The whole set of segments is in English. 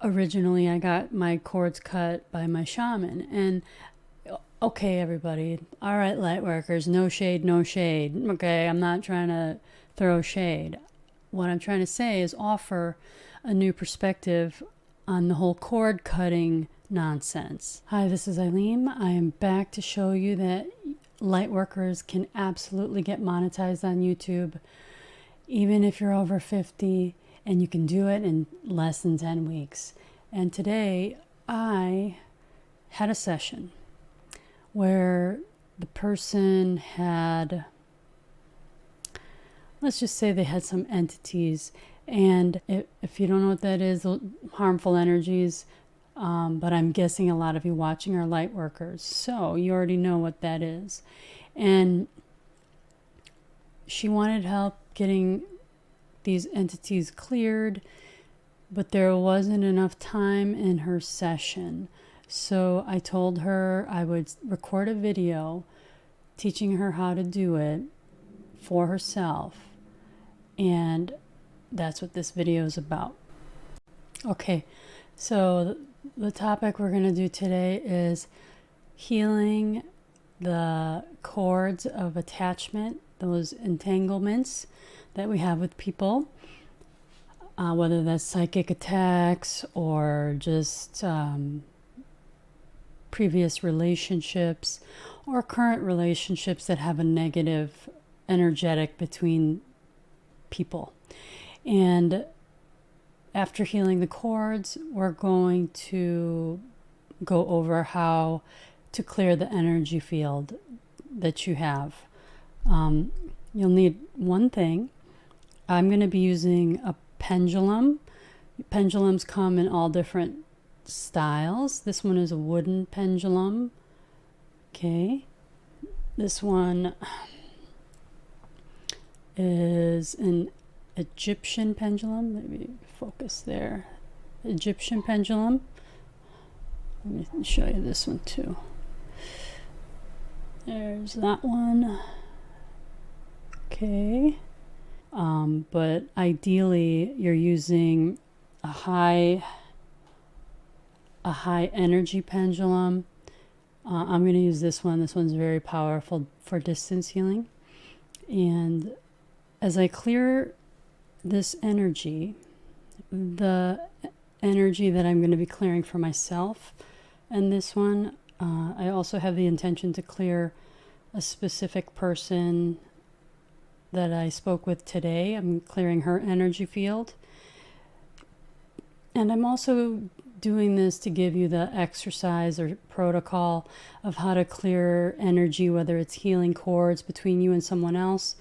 originally I got my cords cut by my shaman. And okay, everybody, all right, light workers, no shade, no shade. Okay, I'm not trying to throw shade. What I'm trying to say is offer a new perspective on the whole cord cutting nonsense. Hi, this is Eileen. I am back to show you that light workers can absolutely get monetized on YouTube, even if you're over 50, and you can do it in less than 10 weeks. And today I had a session where the person had, let's just say they had some entities. And if you don't know what that is, harmful energies, but I'm guessing a lot of you watching are light workers, so you already know what that is. And she wanted help getting these entities cleared, but there wasn't enough time in her session. So I told her I would record a video teaching her how to do it for herself. And that's what this video is about. Okay, so the topic we're going to do today is healing the cords of attachment, those entanglements that we have with people, whether that's psychic attacks or just previous relationships or current relationships that have a negative energetic between people. And after healing the cords, we're going to go over how to clear the energy field that you have. You'll need one thing. I'm going to be using a pendulum. Pendulums come in all different styles. This one is a wooden pendulum. Okay. This one is an Egyptian pendulum. Maybe focus there. Egyptian pendulum. Let me show you this one too. There's that one. Okay. But ideally you're using a high energy pendulum. I'm going to use this one. This one's very powerful for distance healing. And as I clear this energy, the energy that I'm going to be clearing for myself and this one, I also have the intention to clear a specific person that I spoke with today. I'm clearing her energy field. And I'm also doing this to give you the exercise or protocol of how to clear energy, whether it's healing cords between you and someone else,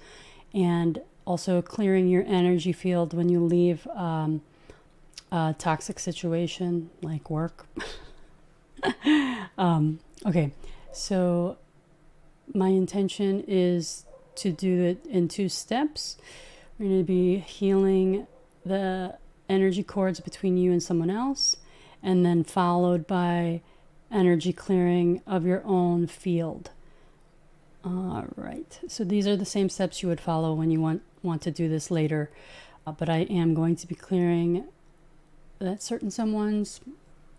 and also clearing your energy field when you leave a toxic situation like work. Okay, so my intention is to do it in 2 steps. We're going to be healing the energy cords between you and someone else, and then followed by energy clearing of your own field. All right, so these are the same steps you would follow when you want to do this later, but I am going to be clearing that certain someone's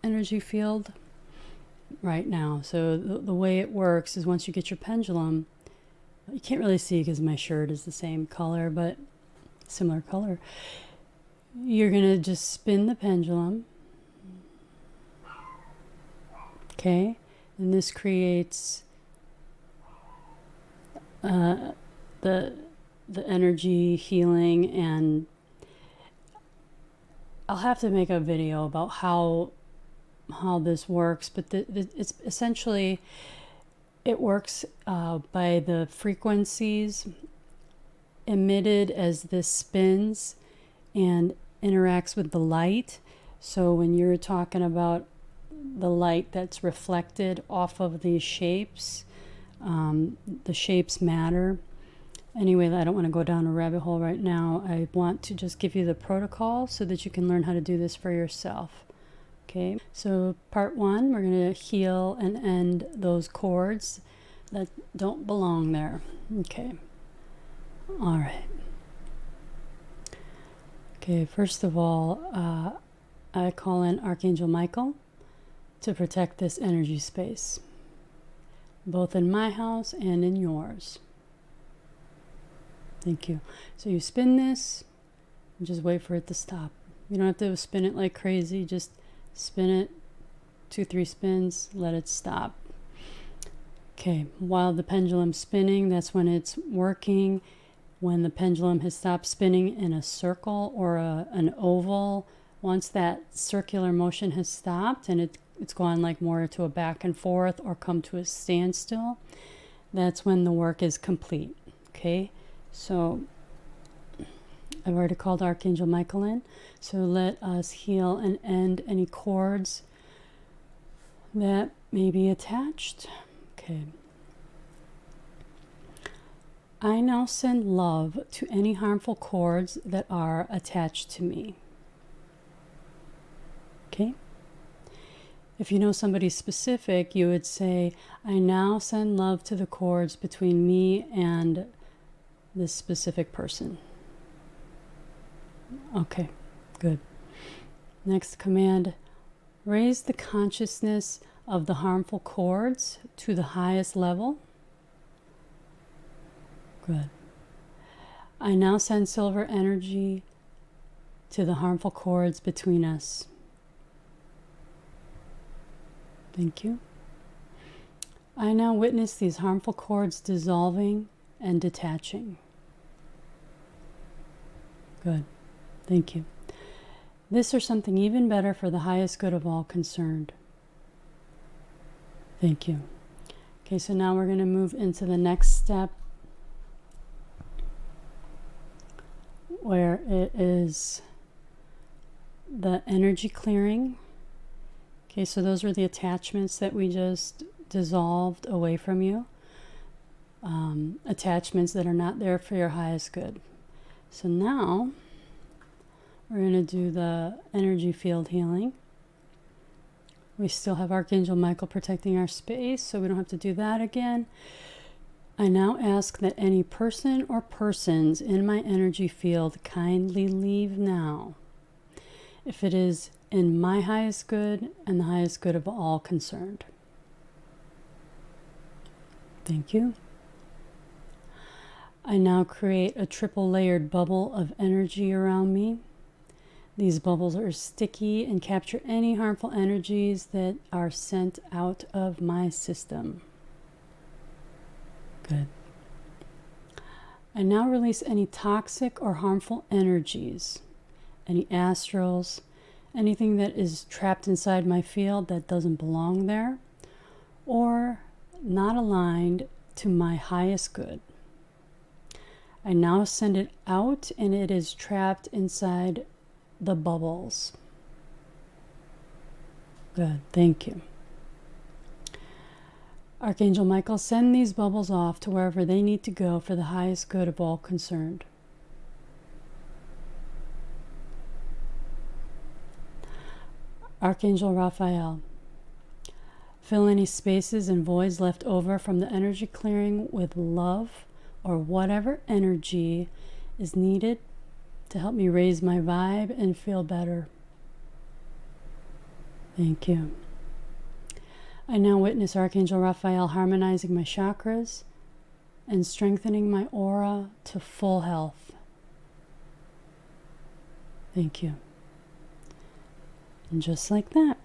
energy field right now. So the way it works is once you get your pendulum, you can't really see because my shirt is the same color, but similar color. You're going to just spin the pendulum. Okay, and this creates the energy healing, and I'll have to make a video about how this works, but it's essentially, it works by the frequencies emitted as this spins and interacts with the light. So when you're talking about the light that's reflected off of these shapes, the shapes matter. Anyway, I don't want to go down a rabbit hole right now. I want to just give you the protocol so that you can learn how to do this for yourself. Okay, so part 1, we're going to heal and end those cords that don't belong there. Okay, all right. Okay, first of all, I call in Archangel Michael to protect this energy space, both in my house and in yours. Thank you. So you spin this and just wait for it to stop. You don't have to spin it like crazy. Just spin it 2-3 spins, let it stop. Okay, while the pendulum's spinning, that's when it's working. When the pendulum has stopped spinning in a circle or an oval, once that circular motion has stopped and it's gone like more to a back and forth or come to a standstill, that's when the work is complete. Okay, so I've already called Archangel Michael in, so let us heal and end any cords that may be attached. Okay. I now send love to any harmful cords that are attached to me. Okay? If you know somebody specific, you would say, I now send love to the cords between me and this specific person. Okay, good. Next command, raise the consciousness of the harmful cords to the highest level. Good. I now send silver energy to the harmful cords between us. Thank you. I now witness these harmful cords dissolving and detaching. Good. Thank you. This or something even better for the highest good of all concerned. Thank you. Okay, so now we're going to move into the next step, where it is the energy clearing. Okay, so those were the attachments that we just dissolved away from you. Attachments that are not there for your highest good. So now we're going to do the energy field healing. We still have Archangel Michael protecting our space, so we don't have to do that again. I now ask that any person or persons in my energy field kindly leave now, if it is in my highest good and the highest good of all concerned. Thank you. I now create a triple layered bubble of energy around me. These bubbles are sticky and capture any harmful energies that are sent out of my system. Good. I now release any toxic or harmful energies, any astrals, anything that is trapped inside my field that doesn't belong there, or not aligned to my highest good. I now send it out and it is trapped inside the bubbles. Good, thank you. Archangel Michael, send these bubbles off to wherever they need to go for the highest good of all concerned. Archangel Raphael, fill any spaces and voids left over from the energy clearing with love or whatever energy is needed to help me raise my vibe and feel better. Thank you. I now witness Archangel Raphael harmonizing my chakras and strengthening my aura to full health. Thank you. And just like that.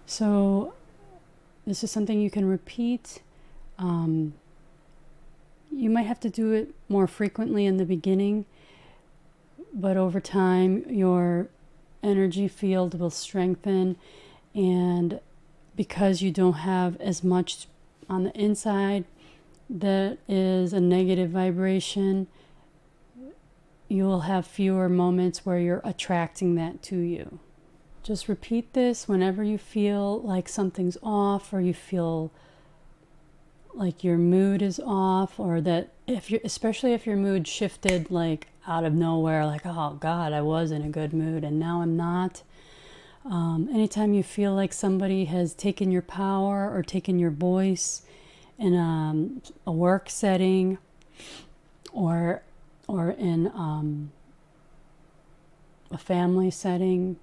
So this is something you can repeat. You might have to do it more frequently in the beginning, but over time your energy field will strengthen, and because you don't have as much on the inside that is a negative vibration, you will have fewer moments where you're attracting that to you. Just repeat this whenever you feel like something's off, or you feel like your mood is off, or that especially if your mood shifted like out of nowhere, like, oh God, I was in a good mood and now I'm not. Anytime you feel like somebody has taken your power or taken your voice in a work setting, or in a family setting,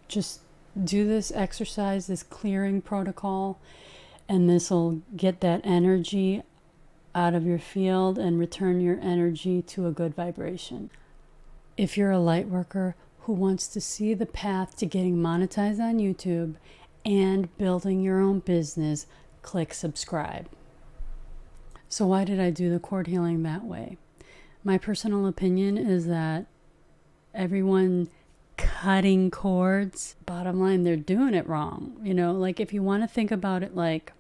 just do this exercise, this clearing protocol, and this will get that energy out of your field and return your energy to a good vibration. If you're a light worker who wants to see the path to getting monetized on YouTube and building your own business, click subscribe. So why did I do the cord healing that way? My personal opinion is that everyone cutting cords, bottom line, they're doing it wrong. Like if you want to think about it like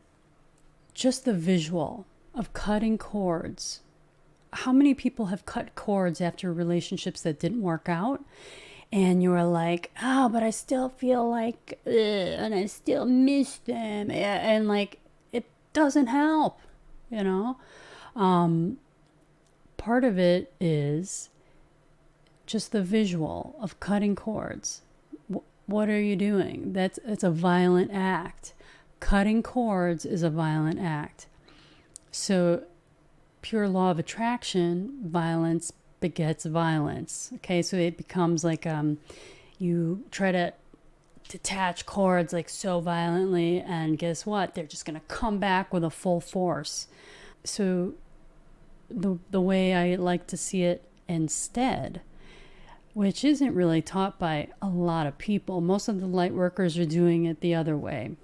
just the visual of cutting cords. How many people have cut cords after relationships that didn't work out? And you were like, oh, but I still feel like, and I still miss them. And like, it doesn't help, Part of it is just the visual of cutting cords. What are you doing? It's a violent act. Cutting cords is a violent act. So pure law of attraction, violence begets violence. Okay, so it becomes like you try to detach cords like so violently, and guess what? They're just going to come back with a full force. So the way I like to see it instead, which isn't really taught by a lot of people, most of the light workers are doing it the other way.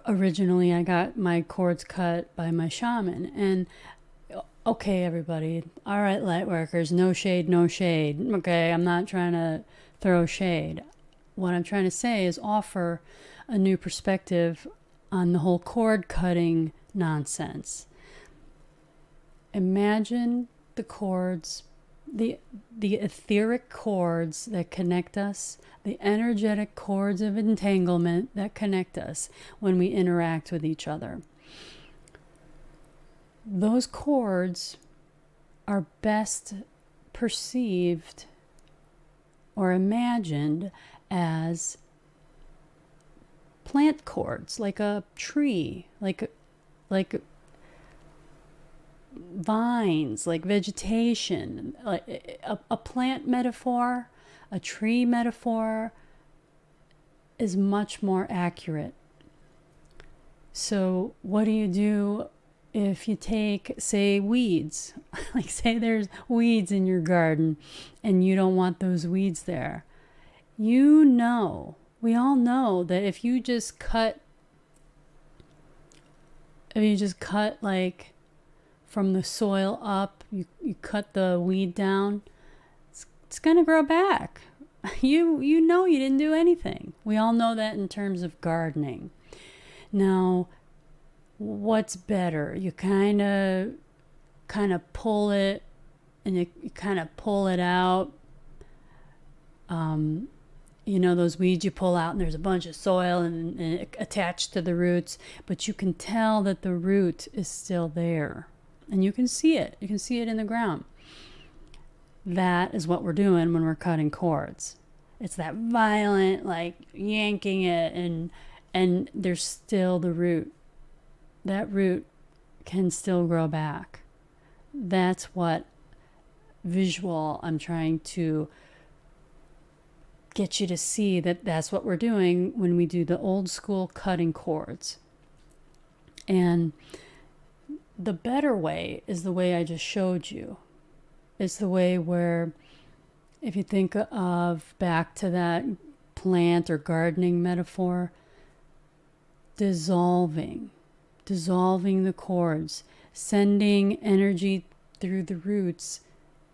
Originally, I got my cords cut by my shaman, and okay, everybody, all right, light workers, no shade, no shade. Okay, I'm not trying to throw shade. What I'm trying to say is offer a new perspective on the whole cord cutting nonsense. Imagine the cords, the etheric cords that connect us, the energetic cords of entanglement that connect us when we interact with each other. Those cords are best perceived or imagined as plant cords, like a tree, like vines, like vegetation, like a plant metaphor, a tree metaphor is much more accurate. So what do if you take, say, weeds? Like say there's weeds in your garden and you don't want those weeds there. We all know that if you just cut like from the soil up, you cut the weed down, it's going to grow back. You didn't do anything. We all know that in terms of gardening. Now, what's better? You kind of pull it, and you kind of pull it out. Those weeds you pull out, and there's a bunch of soil and attached to the roots, but you can tell that the root is still there, and you can see it. You can see it in the ground. That is what we're doing when we're cutting cords. It's that violent, like yanking it, and there's still the root. That root can still grow back. That's what visual I'm trying to get you to see, that's what we're doing when we do the old school cutting cords. And the better way is the way I just showed you. It's the way where, if you think of back to that plant or gardening metaphor, dissolving the cords, sending energy through the roots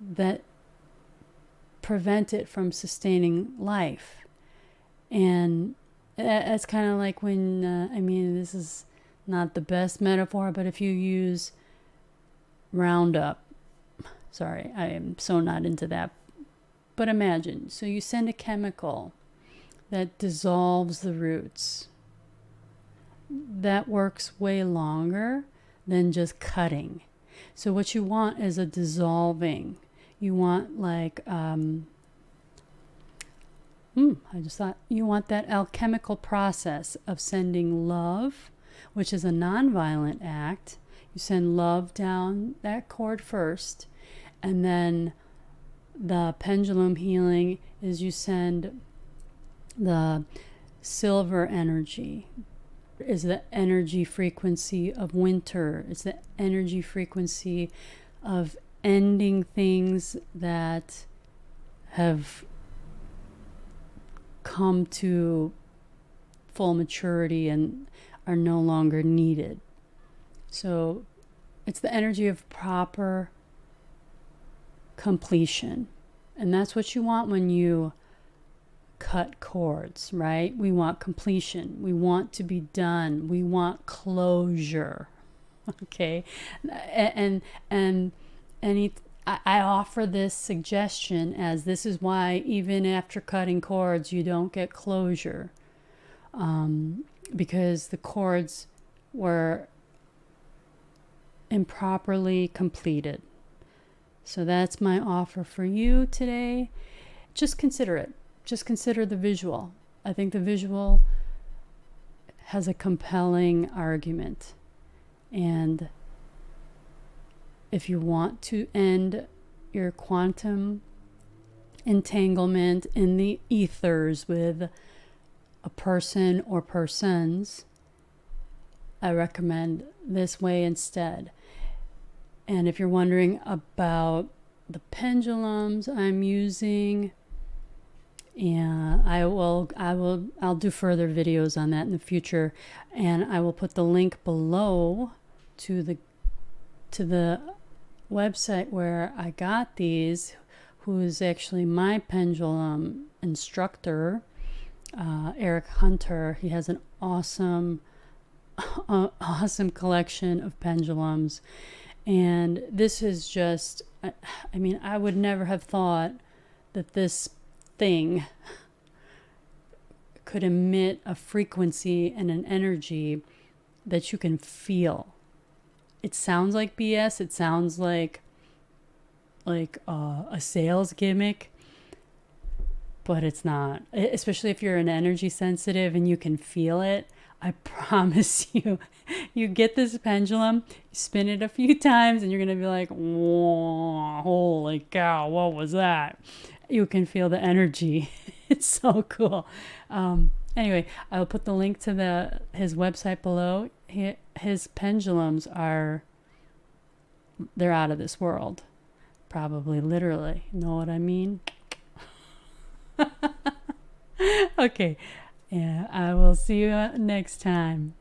that prevent it from sustaining life. And that's kind of like when, this is not the best metaphor, but if you use Roundup, sorry, I am so not into that, but imagine, so you send a chemical that dissolves the roots. That works way longer than just cutting. So what you want is a dissolving. You want like, you want that alchemical process of sending love, which is a nonviolent act. You send love down that cord first, and then The pendulum healing is you send the silver energy, is the energy frequency of winter. It's the energy frequency of ending things that have come to full maturity and are no longer needed. So it's the energy of proper completion. And that's what you want when you cut cords, right? We want completion. We want to be done. We want closure. Okay? And I offer this suggestion as this is why even after cutting cords you don't get closure, because the cords were improperly completed. So that's my offer for you today. Just consider it. Just consider the visual. I think the visual has a compelling argument. And if you want to end your quantum entanglement in the ethers with a person or persons, I recommend this way instead. And if you're wondering about the pendulums I'm using, and I'll do further videos on that in the future, and I will put the link below to the website where I got these, who is actually my pendulum instructor, Eric Hunter. He has an awesome collection of pendulums. And this is just, I mean, I would never have thought that this thing could emit a frequency and an energy that you can feel. It sounds like BS. It sounds like a sales gimmick, but it's not. Especially if you're an energy sensitive and you can feel it. I promise you, you get this pendulum, you spin it a few times, and you're going to be like, whoa, holy cow, what was that? You can feel the energy. It's so cool. Anyway, I'll put the link to his website below. His pendulums they're out of this world. Probably literally. Know what I mean? Okay. Yeah, I will see you next time.